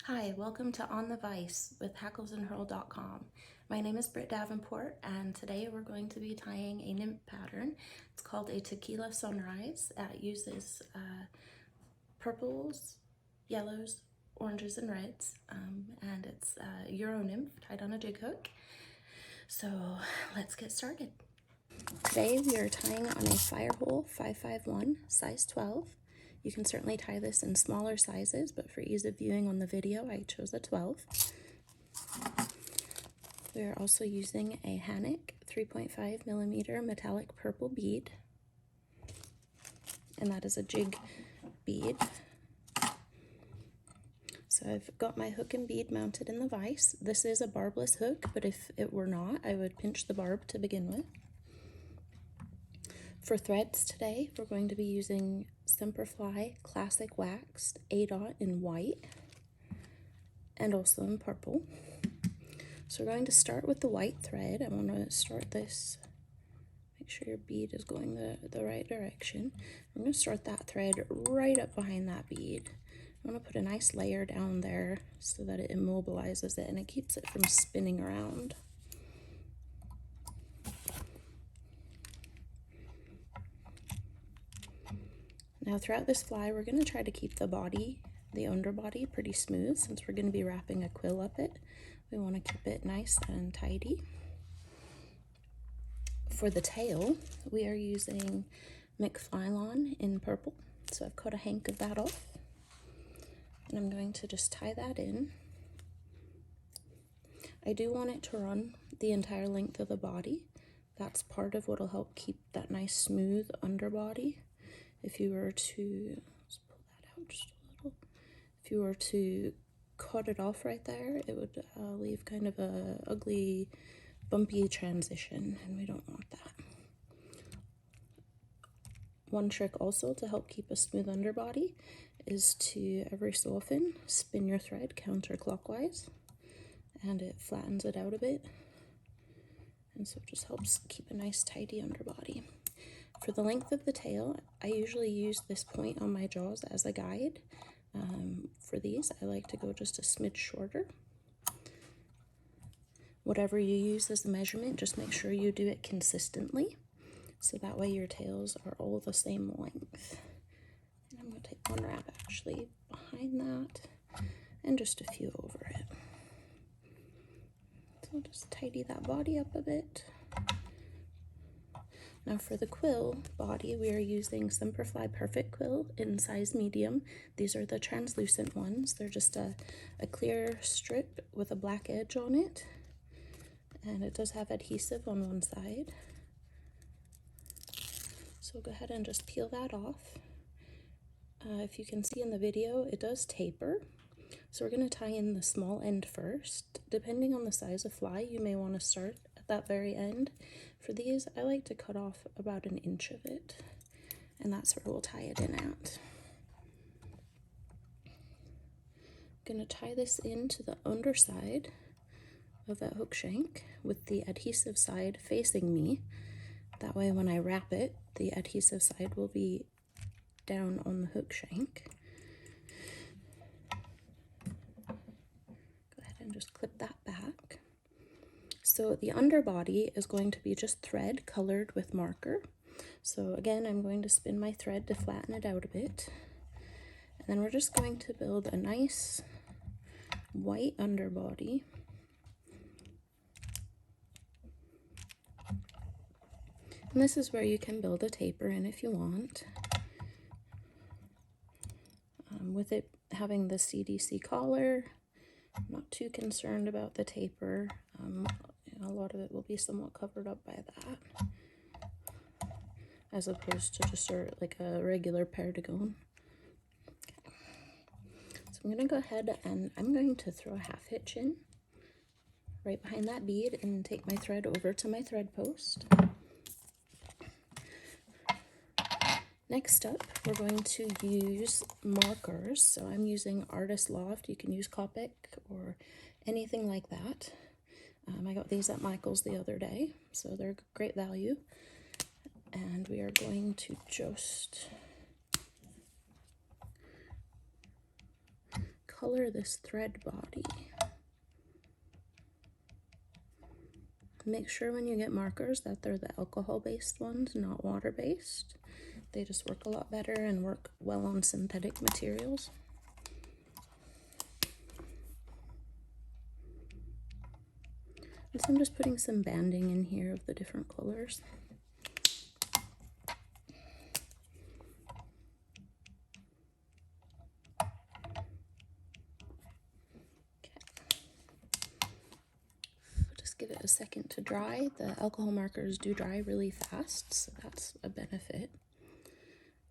Hi, welcome to On the Vice with hacklesandhurl.com. My name is Britt Davenport, and today we're going to be tying a nymph pattern. It's called a Tequila sunrise. It uses purples, yellows, oranges, and reds, and it's a euro-nymph tied on a jig hook. So let's get started. Today we are tying on a Firehole 551 size 12. You can certainly tie this in smaller sizes, but for ease of viewing on the video, I chose a 12. We are also using a Hanak 3.5mm metallic purple bead, and that is a jig bead. So I've got my hook and bead mounted in the vise. This is a barbless hook, but if it were not, I would pinch the barb to begin with. For threads today, we're going to be using Semperfli Classic Waxed A-dot in white and also in purple. So we're going to start with the white thread. I want to start this, make sure your bead is going the right direction. I'm going to start that thread right up behind that bead. I want to put a nice layer down there so that it immobilizes it and it keeps it from spinning around. Now throughout this fly, we're going to try to keep the body, the underbody, pretty smooth since we're going to be wrapping a quill up it. We want to keep it nice and tidy. For the tail, we are using McFlylon in purple. So I've cut a hank of that off. And I'm going to just tie that in. I do want it to run the entire length of the body. That's part of what will help keep that nice smooth underbody. If you were to, let's pull that out just a little. If you were to cut it off right there, it would leave kind of a ugly, bumpy transition, and we don't want that. One trick also to help keep a smooth underbody is to every so often spin your thread counterclockwise, and it flattens it out a bit, and so it just helps keep a nice tidy underbody. For the length of the tail, I usually use this point on my jaws as a guide. For these, I like to go just a smidge shorter. Whatever you use as a measurement, just make sure you do it consistently, so that way your tails are all the same length. And I'm going to take one wrap actually behind that, and just a few over it. So I'll just tidy that body up a bit. Now for the quill body, we are using Semperfli Perfect Quill in size medium. These are the translucent ones. They're just a clear strip with a black edge on it. And it does have adhesive on one side. So go ahead and just peel that off. If you can see in the video, it does taper. So we're going to tie in the small end first. Depending on the size of fly, you may want to start at that very end. For these, I like to cut off about an inch of it, and that's where we'll tie it in at. I'm going to tie this into the underside of that hook shank with the adhesive side facing me. That way when I wrap it, the adhesive side will be down on the hook shank. Go ahead and just clip that back. So the underbody is going to be just thread colored with marker. So again, I'm going to spin my thread to flatten it out a bit. And then we're just going to build a nice white underbody. And this is where you can build a taper in if you want. With it having the CDC collar, I'm not too concerned about the taper. A lot of it will be somewhat covered up by that, as opposed to just like a regular perdigone. Okay. So I'm going to go ahead and I'm going to throw a half hitch in right behind that bead and take my thread over to my thread post. Next up, we're going to use markers. So I'm using Artist Loft. You can use Copic or anything like that. I got these at Michael's the other day, so they're great value. And we are going to just color this thread body. Make sure when you get markers that they're the alcohol-based ones, not water-based. They just work a lot better and work well on synthetic materials. And so I'm just putting some banding in here of the different colors. Give it a second to dry. The alcohol markers do dry really fast, so that's a benefit.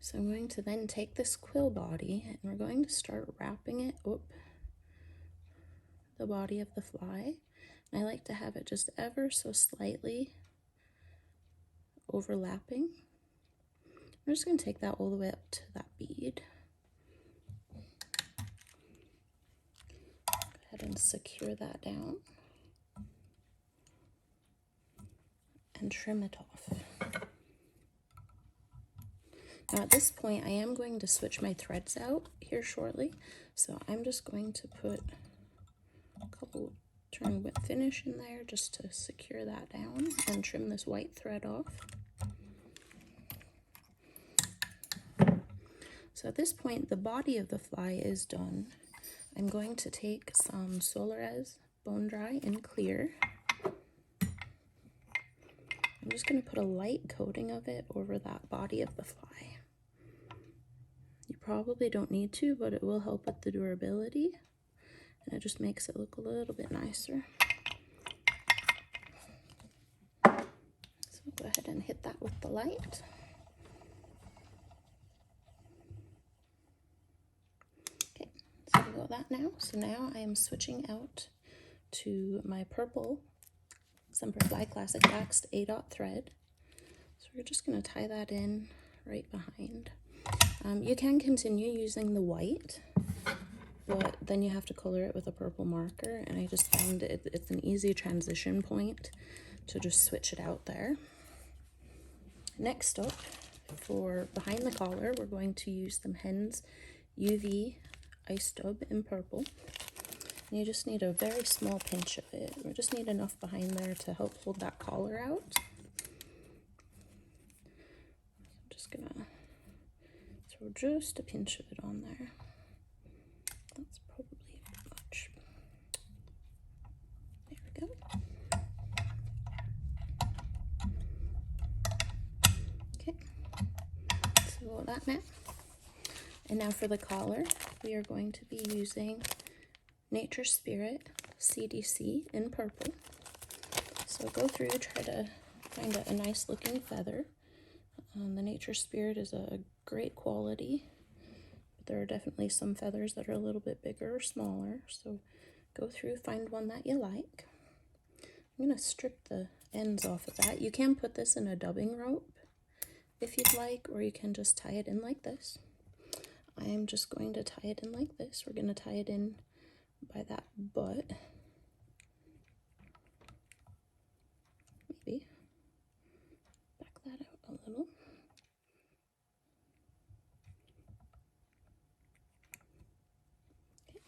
So I'm going to then take this quill body and we're going to start wrapping it up the body of the fly. And I like to have it just ever so slightly overlapping. I'm just going to take that all the way up to that bead. Go ahead and secure that down. And trim it off. Now at this point I am going to switch my threads out here shortly, so I'm just going to put a couple turn whip finish in there just to secure that down and trim this white thread off. So at this point the body of the fly is done. I'm going to take some Solarez bone dry and clear. I'm just going to put a light coating of it over that body of the fly. You probably don't need to, but it will help with the durability, and it just makes it look a little bit nicer. So go ahead and hit that with the light. Okay, so we got that now. So now I am switching out to my purple Semperfli Classic Waxed A-dot thread. So we're just going to tie that in right behind. You can continue using the white, but then you have to color it with a purple marker, and I just find it's an easy transition point to just switch it out there. Next up, for behind the collar, we're going to use some Hends UV Ice Dub in purple. And you just need a very small pinch of it. We just need enough behind there to help hold that collar out. I'm just gonna throw just a pinch of it on there. That's probably much. There we go. Okay, so got that now. And now for the collar, we are going to be using Spirit CDC in purple. So go through, try to find a nice looking feather. The Nature Spirit is a great quality, but there are definitely some feathers that are a little bit bigger or smaller. So go through, find one that you like. I'm going to strip the ends off of that. You can put this in a dubbing rope if you'd like, or you can just tie it in like this. I am just going to tie it in like this. We're going to tie it in by that butt. Maybe back that out a little. Okay.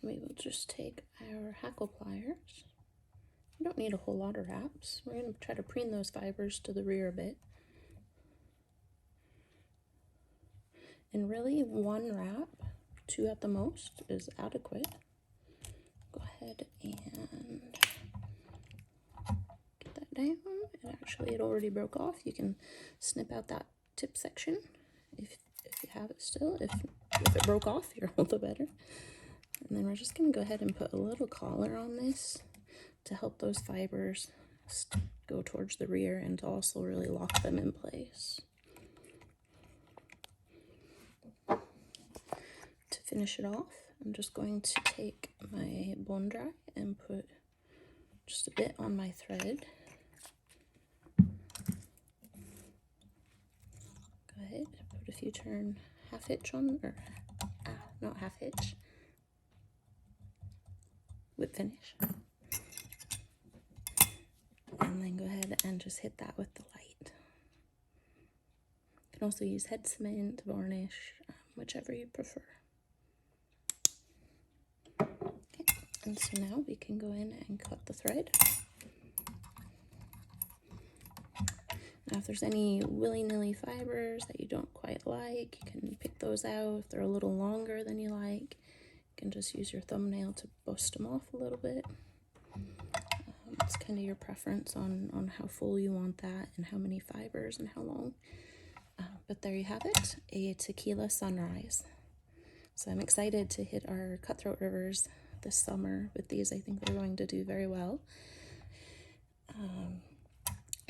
Then we will just take our hackle pliers. We don't need a whole lot of wraps. We're going to try to preen those fibers to the rear a bit. And really, one wrap, 2 at the most, is adequate. Go ahead and get that down. And actually, it already broke off. You can snip out that tip section if you have it still. If it broke off, you're all the better. And then we're just going to go ahead and put a little collar on this to help those fibers go towards the rear and to also really lock them in place. To finish it off, I'm just going to take my bone dry and put just a bit on my thread. Go ahead, put a few turn half hitch on, or not half hitch, whip finish. And then go ahead and just hit that with the light. can also use head cement, varnish, whichever you prefer. Okay, and so now we can go in and cut the thread. Now if there's any willy-nilly fibers that you don't quite like, you can pick those out. If they're a little longer than you like, you can just use your thumbnail to bust them off a little bit. It's kind of your preference on how full you want that and how many fibers and how long. But there you have it, a Tequila sunrise. So I'm excited to hit our cutthroat rivers this summer with these. I think they're going to do very well.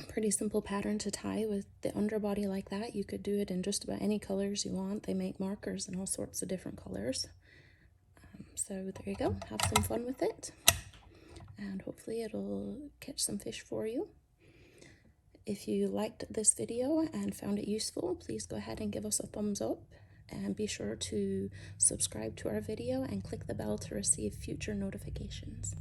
Pretty simple pattern to tie with the underbody like that. You could do it in just about any colors you want. They make markers in all sorts of different colors. So there you go. Have some fun with it. And hopefully it'll catch some fish for you. If you liked this video and found it useful, please go ahead and give us a thumbs up. And be sure to subscribe to our video and click the bell to receive future notifications.